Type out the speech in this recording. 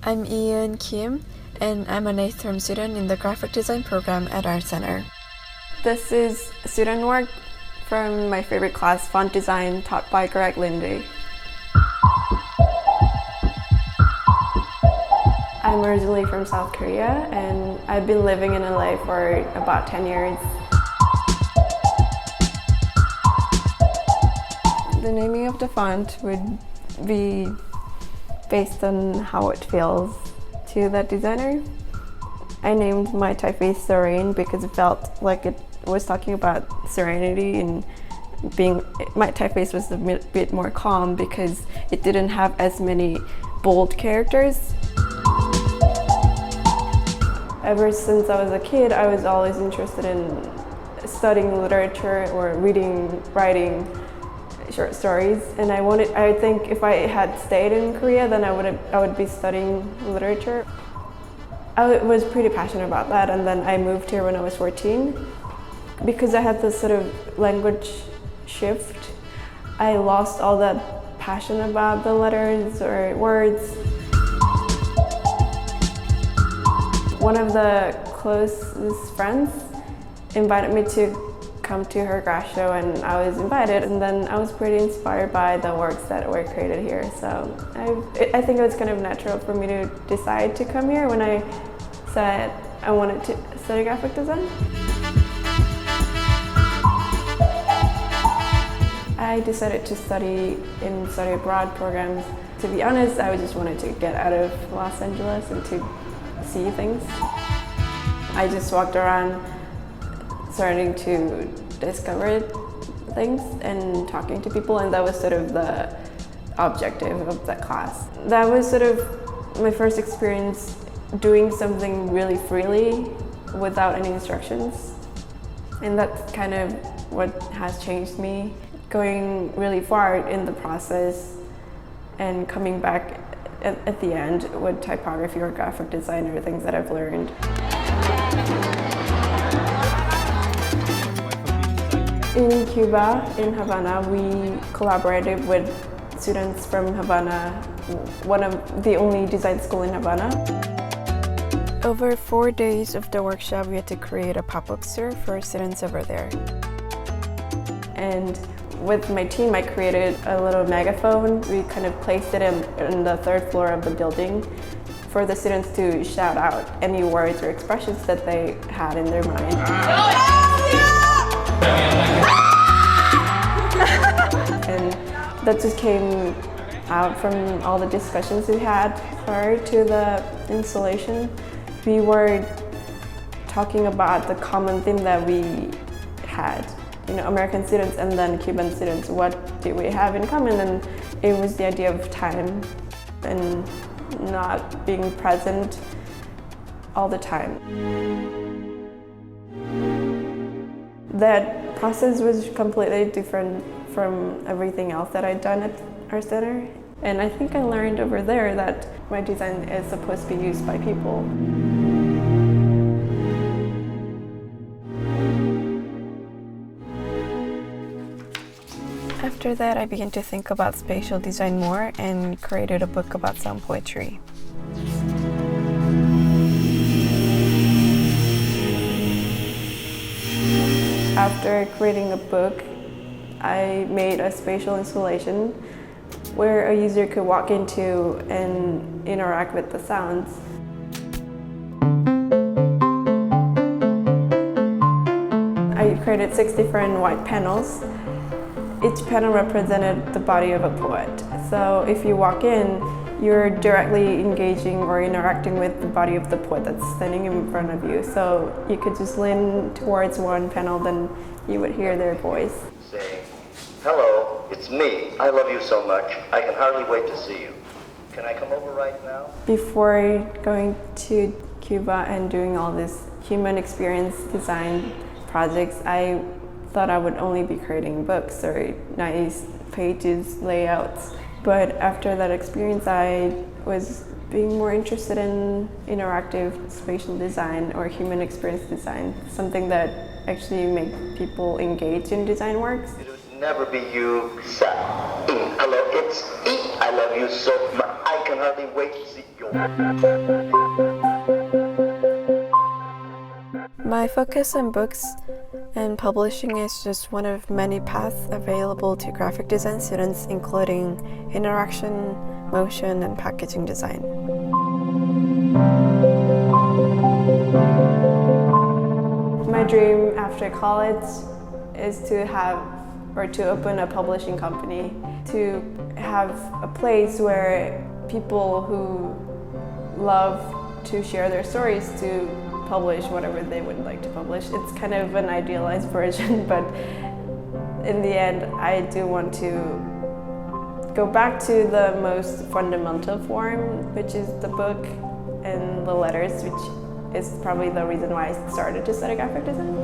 I'm Yeun Kim, and I'm an 8th term student in the graphic design program at ArtCenter. This is student work from my favorite class, Font Design, taught by Greg Lindy. I'm originally from South Korea, and I've been living in LA for about 10 years. The naming of the font would be based on how it feels to the designer. I named my typeface Serene because it felt like it was talking about serenity, and my typeface was a bit more calm because it didn't have as many bold characters. Ever since I was a kid, I was always interested in studying literature or reading, writing short stories, and I think if I had stayed in Korea, then I would be studying literature. I was pretty passionate about that, and then I moved here when I was 14. Because I had this sort of language shift, I lost all that passion about the letters or words. One of the closest friends invited me to come to her graph show, and I was invited, and then I was pretty inspired by the works that were created here. So I think it was kind of natural for me to decide to come here when I said I wanted to study graphic design. I decided to study in study abroad programs. To be honest, I just wanted to get out of Los Angeles and to see things. I just walked around starting to discover things and talking to people, and that was sort of the objective of that class. That was sort of my first experience doing something really freely without any instructions, and that's kind of what has changed me. Going really far in the process and coming back at the end with typography or graphic design or things that I've learned. In Cuba, in Havana, we collaborated with students from Havana, one of the only design school in Havana. Over 4 days of the workshop, we had to create a pop-up store for students over there. And with my team, I created a little megaphone. We kind of placed it in the 3rd floor of the building for the students to shout out any words or expressions that they had in their mind. And that just came out from all the discussions we had prior to the installation. We were talking about the common theme that we had. American students and then Cuban students, what do we have in common? And it was the idea of time and not being present all the time. That process was completely different from everything else that I'd done at ArtCenter. And I think I learned over there that my design is supposed to be used by people. After that, I began to think about spatial design more and created a book about sound poetry. After creating a book, I made a spatial installation where a user could walk into and interact with the sounds. I created 6 different white panels. Each panel represented the body of a poet. So if you walk in, you're directly engaging or interacting with the body of the poet that's standing in front of you. So you could just lean towards one panel, then you would hear their voice. Saying, "Hello, it's me. I love you so much. I can hardly wait to see you. Can I come over right now?" Before going to Cuba and doing all this human experience design projects, I thought I would only be creating books or nice pages, layouts. But after that experience, I was being more interested in interactive spatial design or human experience design, something that actually makes people engage in design works. It would never be you, hello, it's me. I love you so much. I can can hardly wait to see you. My focus on books and publishing is just one of many paths available to graphic design students, including interaction, motion, and packaging design. My dream after college is to open a publishing company, to have a place where people who love to share their stories to publish whatever they would like to publish. It's kind of an idealized version, but in the end, I do want to go back to the most fundamental form, which is the book and the letters, which is probably the reason why I started to study graphic design.